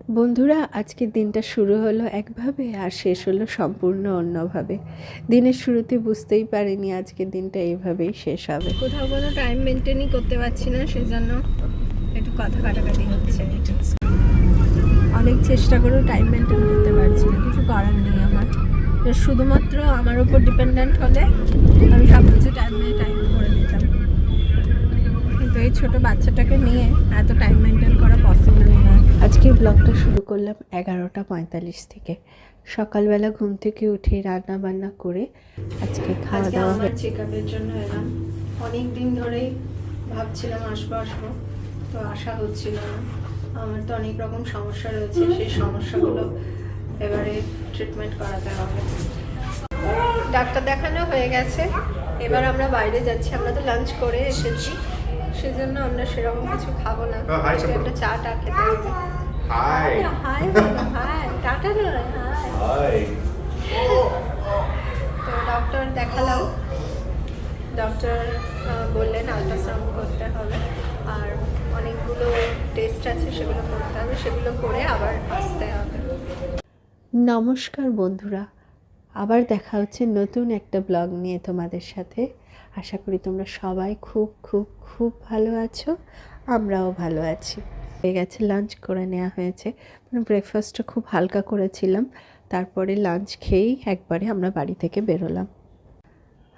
বন্ধুরা, আজকের দিনটা শুরু হলো একভাবে আর শেষ হলো সম্পূর্ণ অন্যভাবে। দিনের শুরুতে বুঝতেই পারিনি আজকের দিনটা এইভাবেই শেষ হবে। কোথাও কোনো টাইম মেনটেনই করতে পারছি না, সেজন্য একটু কথা কাটাকাটি হচ্ছে। অনেক চেষ্টা করেও টাইম মেনটেন করতে পারছি না, কিছু করার নেই আমার। শুধুমাত্র আমার উপর ডিপেন্ডেন্ট হলে আমি সব কিছু টাইম করে দিতাম, কিন্তু এই ছোট বাচ্চাটাকে নিয়ে এত টাইম মেনটেন করা পসিবল না। আজকের ব্লগটা শুরু করলাম 11:45 থেকে। সকালবেলা ঘুম থেকে উঠে রান্না বান্না করে আজকে খাওয়া দাওয়া। আমার চেক আপের জন্য এলাম। অনেক দিন ধরেই ভাবছিলাম আসবো, তো আসা হচ্ছিল না। আমার তো অনেক রকম সমস্যা রয়েছে, সেই সমস্যাগুলো এবারে ট্রিটমেন্ট করাতে হবে। ডাক্তার দেখানো হয়ে গেছে, এবার আমরা বাইরে যাচ্ছি। আমরা তো লাঞ্চ করে এসেছি, সেজন্য আমরা সেরকম কিছু খাবো না, একটা চাটা খেতে হবে। হাই হাই হাই, টাটা নয়, হাই। তো ডক্টর দেখালাম, ডক্টর বললেন আল্ট্রাসাউন্ড করতে হবে আর অনেকগুলো টেস্ট আছে, সেগুলো করতে হবে, সেগুলো করে আবার আসতে হবে। নমস্কার বন্ধুরা, আবার দেখা হচ্ছে নতুন একটা ব্লগ নিয়ে তোমাদের সাথে। আশা করি তোমরা সবাই খুব খুব খুব ভালো আছো, আমরাও ভালো আছি। হয়ে গেছে, লাঞ্চ করে নেওয়া হয়েছে, মানে ব্রেকফাস্টটা খুব হালকা করেছিলাম। তারপরে লাঞ্চ খেয়েই একবারে আমরা বাড়ি থেকে বেরোলাম।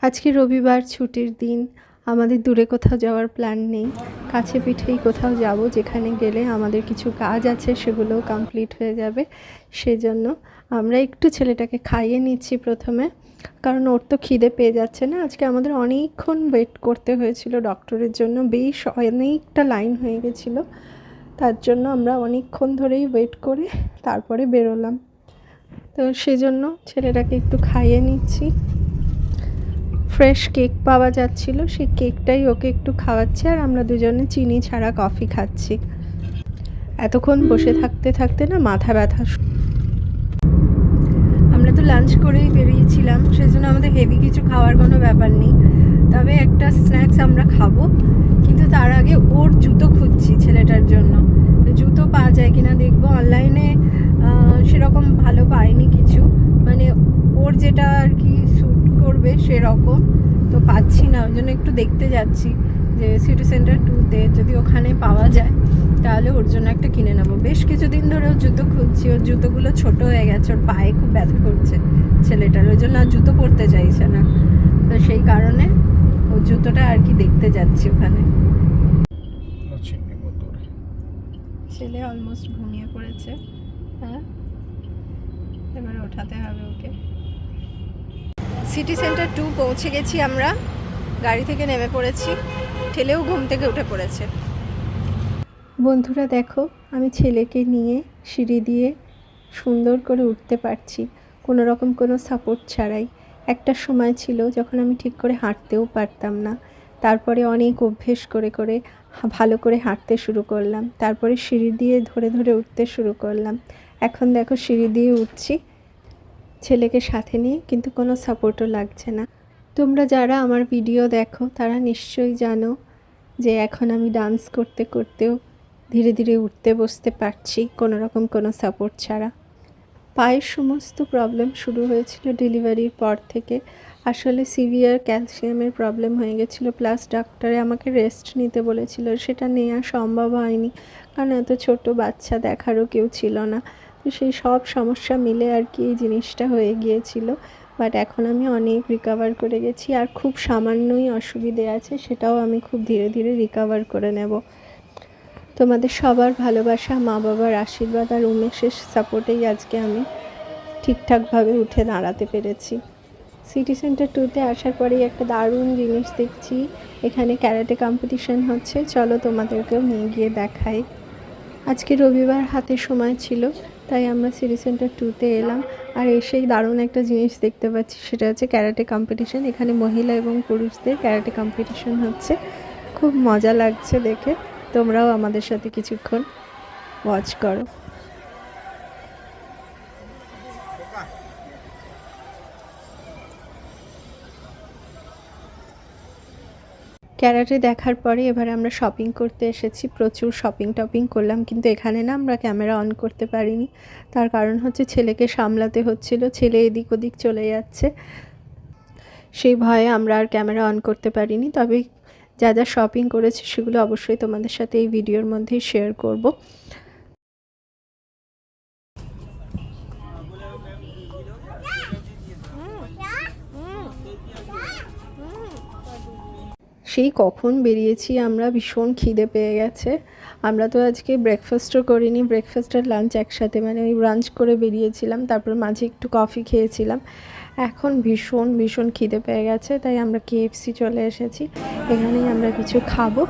আজকে রবিবার, ছুটির দিন। আমাদের দূরে কোথাও যাওয়ার প্ল্যান নেই, কাছে পিঠেই কোথাও যাব, যেখানে গেলে আমাদের কিছু কাজ আছে সেগুলোও কমপ্লিট হয়ে যাবে। সেজন্য আমরা একটু ছেলেটাকে খাইয়ে নিচ্ছি প্রথমে, কারণ ওর তো খিদে পেয়ে যাচ্ছে না। আজকে আমাদের অনেকক্ষণ ওয়েট করতে হয়েছিল ডক্টরের জন্য, বেশ অনেকটা লাইন হয়ে গেছিলো। তার জন্য আমরা অনেকক্ষণ ধরেই ওয়েট করে তারপরে বেরোলাম। তো সেজন্য ছেলেটাকে একটু খাইয়ে নিচ্ছি। ফ্রেশ কেক পাওয়া যাচ্ছিল, সেই কেকটাই ওকে একটু খাওয়াচ্ছি, আর আমরা দুজনে চিনি ছাড়া কফি খাচ্ছি। এতক্ষণ বসে থাকতে থাকতে না মাথা ব্যথা। আমরা তো লাঞ্চ করেই বেরিয়েছিলাম, সেজন্য আমাদের হেভি কিছু খাওয়ার কোনো ব্যাপার নেই, তবে একটা স্ন্যাক্স আমরা খাবো। কিন্তু তার আগে ওর জুতো খুঁজছি ছেলেটার জন্য। জুতো পাওয়া যায় কিনা দেখবো। অনলাইনে সেরকম ভালো পাইনি কিছু, মানে ওর যেটা আর কি স্যুট করবে সেরকম তো পাচ্ছি না। ওই জন্য একটু দেখতে যাচ্ছি যে সিটি সেন্টার 2-তে যদি ওখানে পাওয়া যায় তাহলে ওর জন্য একটা কিনে নেবো। বেশ কিছুদিন ধরে ওর জুতো খুঁজছি, ওর জুতোগুলো ছোট হয়ে গেছে, ওর পায়ে খুব ব্যথা করছে ছেলেটার, ওই জন্য আর জুতো পরতে চাইছে না। তো সেই কারণে ওর জুতোটা আর কি দেখতে যাচ্ছি ওখানে। ছেলে অলমোস্ট ঘুমিয়ে পড়েছে, হ্যাঁ এবার ওঠাতে হবে ওকে। সিটি সেন্টার 2 পৌঁছে গেছি আমরা, গাড়ি থেকে নেমে পড়েছি, ছেলেও ঘুম থেকে উঠে পড়েছে। বন্ধুরা দেখো, আমি ছেলেকে নিয়ে সিঁড়ি দিয়ে সুন্দর করে উঠতে পারছি, কোনো রকম কোনো সাপোর্ট ছাড়াই। একটা সময় ছিল যখন আমি ঠিক করে হাঁটতেও পারতাম না, তারপরে অনেক অভ্যেস করে করে ভালো করে হাঁটতে শুরু করলাম, তারপরে সিঁড়ি দিয়ে ধরে ধরে উঠতে শুরু করলাম। এখন দেখো সিঁড়ি দিয়ে উঠছি ছেলেকে সাথে নিয়ে, কিন্তু কোনো সাপোর্টও লাগছে না। তোমরা যারা আমার ভিডিও দেখো তারা নিশ্চয়ই জানো যে এখন আমি ডান্স করতে করতেও ধীরে ধীরে উঠতে বসতে পারছি, কোনো রকম কোনো সাপোর্ট ছাড়া। পায়ের সমস্ত প্রবলেম শুরু হয়েছিল ডেলিভারির পর থেকে। আসলে সিভিয়ার ক্যালসিয়ামের প্রবলেম হয়ে গেছিলো, প্লাস ডাক্তারে আমাকে রেস্ট নিতে বলেছিল, সেটা নেওয়া সম্ভব হয়নি, কারণ এত ছোট বাচ্চা দেখারও কেউ ছিল না। তো সেই সব সমস্যা মিলে আর কি এই জিনিসটা হয়ে গিয়েছিল। বাট এখন আমি অনেক রিকভার করে গেছি, আর খুব সামান্যই অসুবিধে আছে, সেটাও আমি খুব ধীরে ধীরে রিকভার করে নেব। তোমাদের সবার ভালোবাসা, মা বাবার আশীর্বাদ আর উমেশের সাপোর্টেই আজকে আমি ঠিকঠাকভাবে উঠে দাঁড়াতে পেরেছি। সিটি সেন্টার 2-তে আসার পরেই একটা দারুণ জিনিস দেখছি, এখানে ক্যারাটে কম্পিটিশন হচ্ছে। চলো তোমাদেরকেও নিয়ে গিয়ে দেখাই। আজকে রবিবার হাতে সময় ছিল, তাই আমরা সিটি সেন্টার 2-তে এলাম, আর এসেই দারুণ একটা জিনিস দেখতে পাচ্ছি, সেটা হচ্ছে ক্যারাটে কম্পিটিশন। এখানে মহিলা এবং পুরুষদের ক্যারাটে কম্পিটিশন হচ্ছে, খুব মজা লাগছে দেখে। তোমরাও আমাদের সাথে কিছুক্ষণ ওয়াচ করো। ক্যারাটে দেখার পরে এবার আমরা শপিং করতে এসেছি। প্রচুর শপিং টপিং করলাম, কিন্তু এখানে না আমরা ক্যামেরা অন করতে পারিনি। তার কারণ হচ্ছে ছেলেকে সামলাতে হচ্ছিল, ছেলে এদিক ওদিক চলে যাচ্ছে, সেই ভয়ে আমরা আর ক্যামেরা অন করতে পারিনি। তবে যা যা শপিং করেছি সেগুলো অবশ্যই তোমাদের সাথে এই ভিডিওর মধ্যেই শেয়ার করব। সেই কখন বেরিয়েছি আমরা, ভীষণ খিদে পেয়ে গেছে। আমরা তো আজকে ব্রেকফাস্টও করিনি, ব্রেকফাস্ট আর লাঞ্চ একসাথে, মানে ওই ব্রাঞ্চ করে বেরিয়েছিলাম, তারপর মাঝে একটু কফি খেয়েছিলাম। এখন ভীষণ ভীষণ খিদে পেয়ে গেছে, তাই আমরা KFC চলে এসেছি। এখানেই আমরা কিছু খাবো,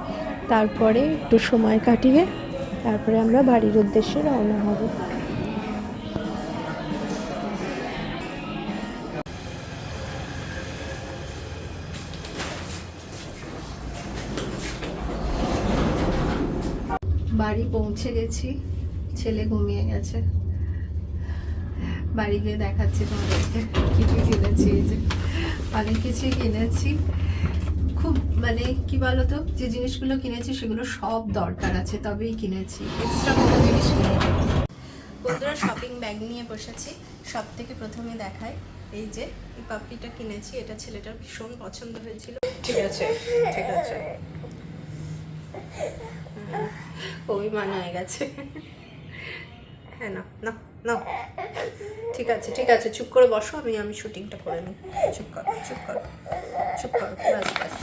তারপরে একটু সময় কাটিয়ে তারপরে আমরা বাড়ির উদ্দেশ্যে রওনা হব। বাড়ি পৌঁছে গেছি, ছেলে ঘুমিয়ে গেছে। বাড়ি গিয়ে দেখাচ্ছি তোমাদেরকে কি কি কিনেছি। এই যে অনেক কিছুই কিনেছি, খুব মানে কি বলতো, যে জিনিসগুলো কিনেছি সেগুলো সব দরকার আছে তবেই কিনেছি, এক্সট্রা কোনো জিনিস কিনে। বন্ধুরা শপিং ব্যাগ নিয়ে বসেছি। সব থেকে প্রথমে দেখাই, এই যে এই পাপ্পিটা কিনেছি, এটা ছেলেটার ভীষণ পছন্দ হয়েছিল। ঠিক আছে ঠিক আছে, অভিমান হয়ে গেছে। হ্যাঁ না না না, ঠিক আছে ঠিক আছে, চুপ করে বসো, আমি শুটিংটা করে নিই। চুপ করো চুপ করো চুপ করো, ব্যাস ব্যাস।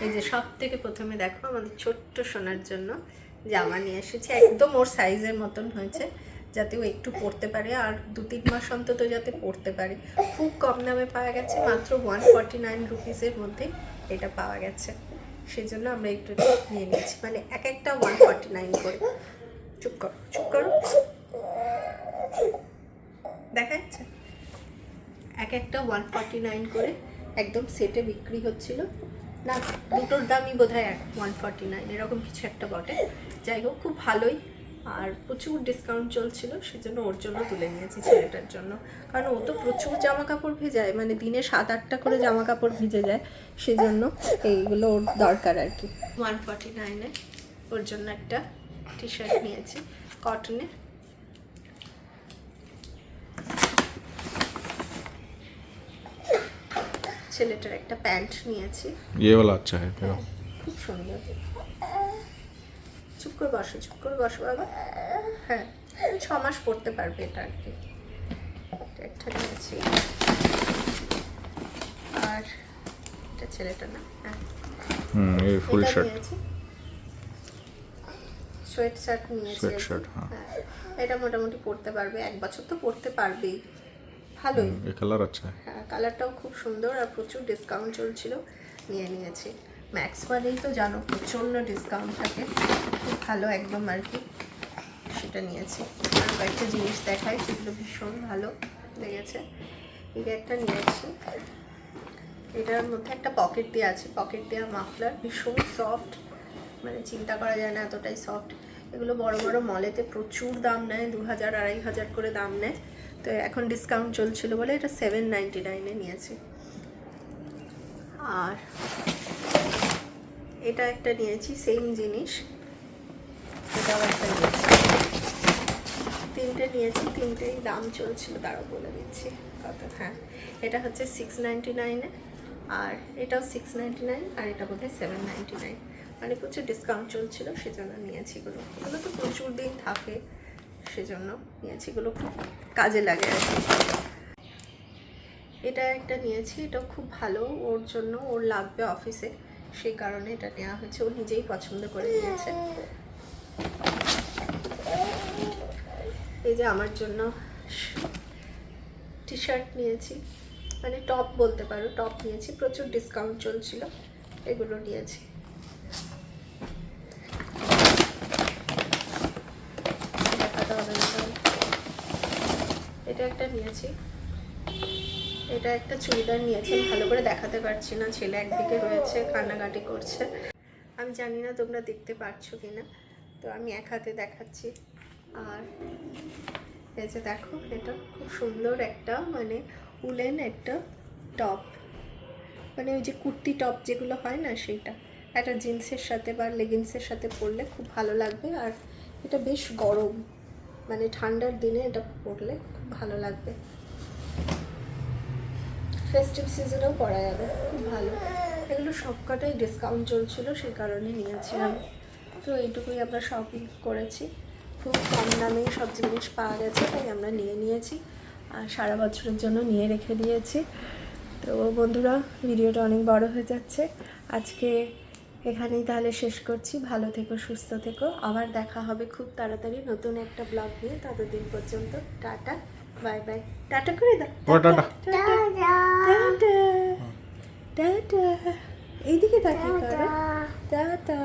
এই যে সব থেকে প্রথমে দেখো আমাদের ছোট্ট সোনার জন্য জামা নিয়ে এসেছি, একদম ওর সাইজের মতন হয়েছে, যাতে ও একটু পরতে পারে, আর 2-3 মাস অন্তত যাতে পরতে পারে। খুব কম দামে পাওয়া গেছে, মাত্র 149 রুপিসের মধ্যে এটা পাওয়া গেছে, সেই জন্য আমরা একটু নিয়ে নিয়েছি, মানে এক একটা 149 করে। চুপ করো চুপ করো, দেখা যাচ্ছে এক একটা 149 করে একদম সেটে বিক্রি হচ্ছিল না, দুটোর দামই বোধহয় 149 এরকম কিছু একটা বটে। যাই হোক খুব ভালোই, আর প্রচুর ডিসকাউন্ট চলছিল, সেজন্য ওর জন্য তুলে নিয়েছি, ছেলেটার জন্য, কারণ ও তো প্রচুর জামা কাপড় ভেজায়, মানে দিনে 7-8টা করে জামা কাপড় ভিজে যায়, সেজন্য এইগুলো ওর দরকার আর কি। 149-এ ওর জন্য একটা টি-শার্ট নিয়েছি কটনের। ছেলেটার একটা প্যান্ট নিয়েছি, ये वाला अच्छा है क्या? খুব সুন্দর। চুপ করে বসো বাবা। হ্যাঁ 6 মাস পড়তে পারবে এটা আর কি। একটা নিয়েছি, আর এটা ছেলেটা না, হ্যাঁ ये फुल शर्ट, সোয়েট শার্ট নিয়েছি। स्वेट शर्ट, हाँ হ্যাঁ এটা মোটামুটি পড়তে পারবে, 1 বছর তো পড়তে পারবেই, ভালোই। ये कलर अच्छा है। হ্যাঁ কালারটাও খুব সুন্দর, আর প্রচুর ডিসকাউন্ট চলছিল, নিয়ে নিয়েছি। ম্যাক্স মানেই তো জানো প্রচণ্ড ডিসকাউন্ট থাকে, খুব ভালো একদম আর কি, সেটা নিয়েছি। আর কয়েকটা জিনিস দেখাই যেগুলো ভীষণ ভালো লেগেছে। এই একটা নিয়েছি, এটার মধ্যে একটা পকেট দেওয়া আছে, পকেট দেওয়া মাফলার, ভীষণ সফট, মানে চিন্তা করা যায় না এতটাই সফট। এগুলো বড় বড় মলেতে প্রচুর দাম নেয়, 2000-2500 করে দাম নেয়, তো এখন ডিসকাউন্ট চলছিল বলে এটা 799-এ নিয়েছি। আর এটা একটা নিয়েছি, সেম জিনিস, এটাও একটা নিয়েছি। 3টে নিয়েছি, 3টেই দাম চলছিল, তারাও বলে দিচ্ছি কত। হ্যাঁ এটা হচ্ছে 699-এ, আর এটাও 699, আর এটা বোধহয় 799, মানে প্রচুর ডিসকাউন্ট চলছিল সেজন্য নিয়েছি। এগুলো তো প্রচুর দিন থাকে, সেজন্য নিয়েছি, এগুলো খুব কাজে লাগে আর কি। এটা একটা নিয়েছি, এটাও খুব ভালো, ওর জন্য, ওর লাগবে অফিসে, সেই কারণে এটা নেওয়া হয়েছে, ও নিজেই পছন্দ করে নিয়েছে। এই যে আমার জন্য টি-শার্ট নিয়েছি, মানে টপ বলতে পারো, টপ নিয়েছি, প্রচুর ডিসকাউন্ট চলছিল, এগুলো নিয়েছি। এটা একটা নিয়েছি, এটা একটা চুড়িদার নিয়েছি, ভালো করে দেখাতে পারছি না, ছেলে একদিকে রয়েছে কান্নাকাটি করছে, আমি জানি না তোমরা দেখতে পারছো কিনা, তো আমি এক হাতে দেখাচ্ছি। আর এই যে দেখো, এটা খুব সুন্দর একটা মানে উলেন একটা টপ, মানে ওই যে কুর্তি টপ যেগুলো হয় না সেইটা, একটা জিন্সের সাথে বা লেগিংসের সাথে পরলে খুব ভালো লাগবে। আর এটা বেশ গরম, মানে ঠান্ডার দিনে এটা পরলে খুব ভালো লাগবে। ফেস্টিভ সিজনেও পরা যাবে, খুব ভালো। এগুলো সবকটাই ডিসকাউন্ট চলছিল, সেই কারণে নিয়েছিলাম। তো এইটুকুই আমরা শপিং করেছি, খুব কম দামেই সব জিনিস পাওয়া গেছে, তাই আমরা নিয়েছি আর সারা বছরের জন্য নিয়ে রেখে দিয়েছি। তো বন্ধুরা, ভিডিওটা অনেক বড় হয়ে যাচ্ছে, আজকে এখানেই তাহলে শেষ করছি। ভালো থেকো, সুস্থ থেকো, আবার দেখা হবে খুব তাড়াতাড়ি নতুন একটা ব্লগ নিয়ে। ততদিন পর্যন্ত টাটা, বাই বাই। টাটা করে দাও, টাটা। টাটা টাটা, এইদিকে তাকিয়ে করো, টাটা।